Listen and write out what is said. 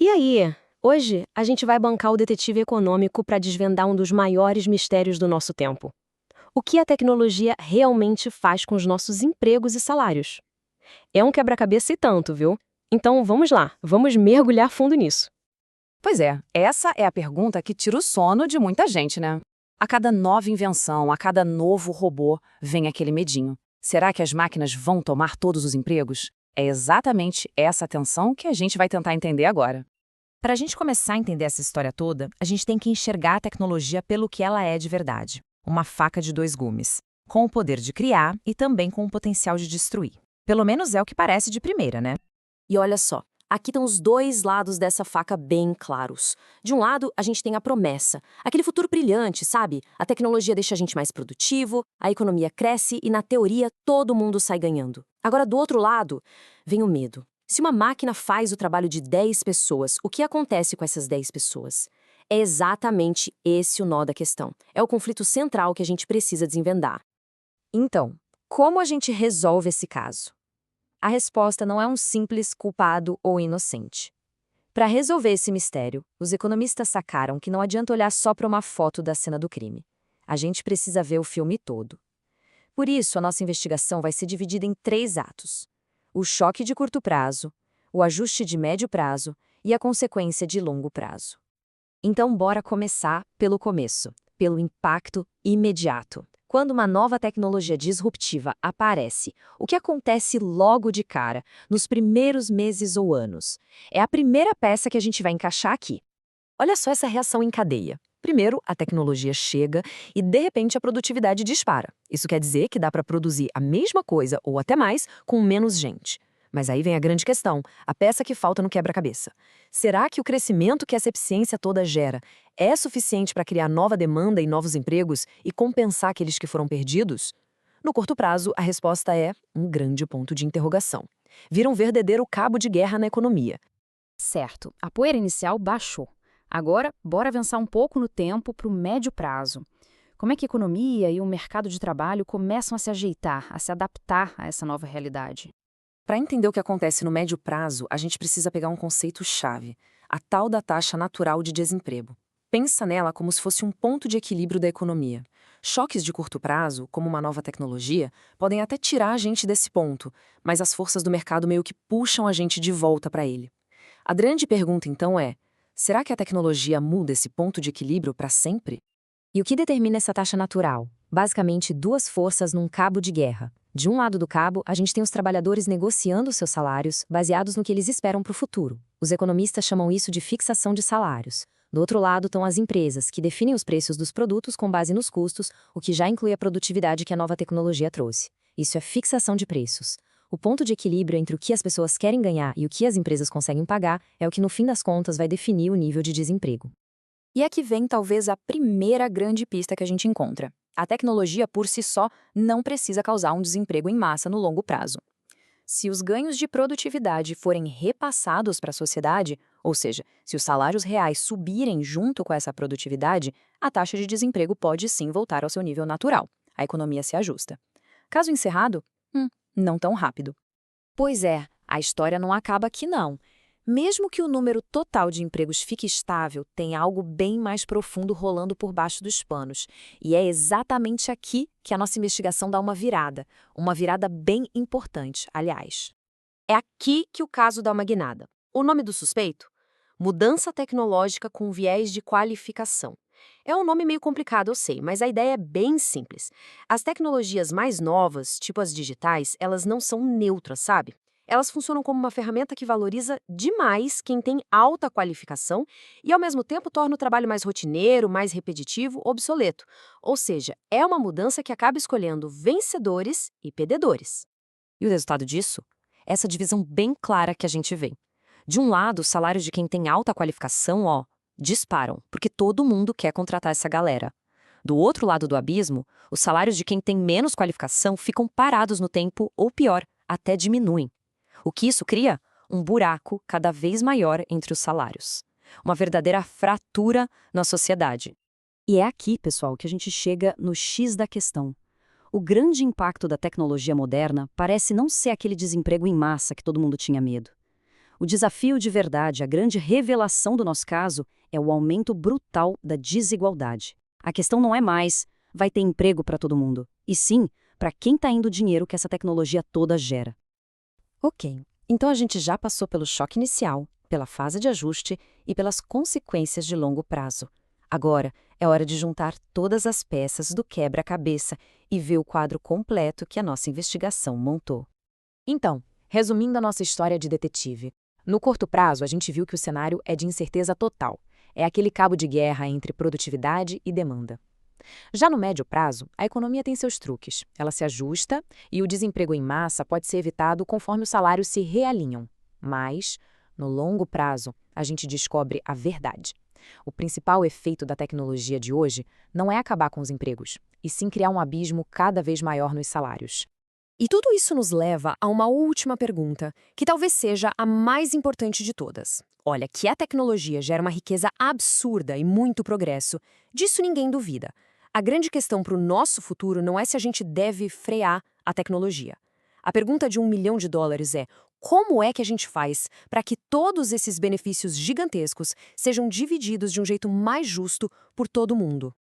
E aí? Hoje a gente vai bancar o detetive econômico para desvendar um dos maiores mistérios do nosso tempo. O que a tecnologia realmente faz com os nossos empregos e salários? É um quebra-cabeça e tanto, viu? Então vamos lá, vamos mergulhar fundo nisso. Pois é, essa é a pergunta que tira o sono de muita gente, né? A cada nova invenção, a cada novo robô, vem aquele medinho. Será que as máquinas vão tomar todos os empregos? É exatamente essa tensão que a gente vai tentar entender agora. Para a gente começar a entender essa história toda, a gente tem que enxergar a tecnologia pelo que ela é de verdade. Uma faca de dois gumes, com o poder de criar e também com o potencial de destruir. Pelo menos é o que parece de primeira, né? E olha só, aqui estão os dois lados dessa faca bem claros. De um lado, a gente tem a promessa, aquele futuro brilhante, sabe? A tecnologia deixa a gente mais produtivo, a economia cresce e, na teoria, todo mundo sai ganhando. Agora, do outro lado, vem o medo. Se uma máquina faz o trabalho de 10 pessoas, o que acontece com essas 10 pessoas? É exatamente esse o nó da questão. É o conflito central que a gente precisa desvendar. Então, como a gente resolve esse caso? A resposta não é um simples culpado ou inocente. Para resolver esse mistério, os economistas sacaram que não adianta olhar só para uma foto da cena do crime. A gente precisa ver o filme todo. Por isso, a nossa investigação vai ser dividida em 3 atos: o choque de curto prazo, o ajuste de médio prazo e a consequência de longo prazo. Então, bora começar pelo começo, pelo impacto imediato. Quando uma nova tecnologia disruptiva aparece, o que acontece logo de cara, nos primeiros meses ou anos? É a primeira peça que a gente vai encaixar aqui. Olha só essa reação em cadeia. Primeiro, a tecnologia chega e, de repente, a produtividade dispara. Isso quer dizer que dá para produzir a mesma coisa, ou até mais, com menos gente. Mas aí vem a grande questão, a peça que falta no quebra-cabeça. Será que o crescimento que essa eficiência toda gera é suficiente para criar nova demanda e novos empregos e compensar aqueles que foram perdidos? No curto prazo, a resposta é um grande ponto de interrogação. Vira um verdadeiro cabo de guerra na economia. Certo, a poeira inicial baixou. Agora, bora avançar um pouco no tempo para o médio prazo. Como é que a economia e o mercado de trabalho começam a se ajeitar, a se adaptar a essa nova realidade? Para entender o que acontece no médio prazo, a gente precisa pegar um conceito-chave, a tal da taxa natural de desemprego. Pensa nela como se fosse um ponto de equilíbrio da economia. Choques de curto prazo, como uma nova tecnologia, podem até tirar a gente desse ponto, mas as forças do mercado meio que puxam a gente de volta para ele. A grande pergunta, então, é: será que a tecnologia muda esse ponto de equilíbrio para sempre? E o que determina essa taxa natural? Basicamente, 2 forças num cabo de guerra. De um lado do cabo, a gente tem os trabalhadores negociando seus salários, baseados no que eles esperam para o futuro. Os economistas chamam isso de fixação de salários. Do outro lado estão as empresas, que definem os preços dos produtos com base nos custos, o que já inclui a produtividade que a nova tecnologia trouxe. Isso é fixação de preços. O ponto de equilíbrio entre o que as pessoas querem ganhar e o que as empresas conseguem pagar é o que, no fim das contas, vai definir o nível de desemprego. E aqui vem talvez a primeira grande pista que a gente encontra. A tecnologia por si só não precisa causar um desemprego em massa no longo prazo. Se os ganhos de produtividade forem repassados para a sociedade, ou seja, se os salários reais subirem junto com essa produtividade, a taxa de desemprego pode sim voltar ao seu nível natural. A economia se ajusta. Caso encerrado? Não tão rápido. Pois é, a história não acaba aqui não. Mesmo que o número total de empregos fique estável, tem algo bem mais profundo rolando por baixo dos panos. E é exatamente aqui que a nossa investigação dá uma virada bem importante, aliás. É aqui que o caso dá uma guinada. O nome do suspeito? Mudança tecnológica com viés de qualificação. É um nome meio complicado, eu sei, mas a ideia é bem simples. As tecnologias mais novas, tipo as digitais, elas não são neutras, sabe? Elas funcionam como uma ferramenta que valoriza demais quem tem alta qualificação e, ao mesmo tempo, torna o trabalho mais rotineiro, mais repetitivo, obsoleto. Ou seja, é uma mudança que acaba escolhendo vencedores e perdedores. E o resultado disso? Essa divisão bem clara que a gente vê. De um lado, os salários de quem tem alta qualificação, disparam, porque todo mundo quer contratar essa galera. Do outro lado do abismo, os salários de quem tem menos qualificação ficam parados no tempo ou, pior, até diminuem. O que isso cria? Um buraco cada vez maior entre os salários. Uma verdadeira fratura na sociedade. E é aqui, pessoal, que a gente chega no X da questão. O grande impacto da tecnologia moderna parece não ser aquele desemprego em massa que todo mundo tinha medo. O desafio de verdade, a grande revelação do nosso caso, é o aumento brutal da desigualdade. A questão não é mais, vai ter emprego para todo mundo, e sim, para quem está indo o dinheiro que essa tecnologia toda gera. Ok, então a gente já passou pelo choque inicial, pela fase de ajuste e pelas consequências de longo prazo. Agora é hora de juntar todas as peças do quebra-cabeça e ver o quadro completo que a nossa investigação montou. Então, resumindo a nossa história de detetive, no curto prazo a gente viu que o cenário é de incerteza total. É aquele cabo de guerra entre produtividade e demanda. Já no médio prazo, a economia tem seus truques. Ela se ajusta e o desemprego em massa pode ser evitado conforme os salários se realinham. Mas, no longo prazo, a gente descobre a verdade. O principal efeito da tecnologia de hoje não é acabar com os empregos, e sim criar um abismo cada vez maior nos salários. E tudo isso nos leva a uma última pergunta, que talvez seja a mais importante de todas. Olha, que a tecnologia gera uma riqueza absurda e muito progresso, disso ninguém duvida. A grande questão para o nosso futuro não é se a gente deve frear a tecnologia. A pergunta de $1 milhão é: como é que a gente faz para que todos esses benefícios gigantescos sejam divididos de um jeito mais justo por todo mundo?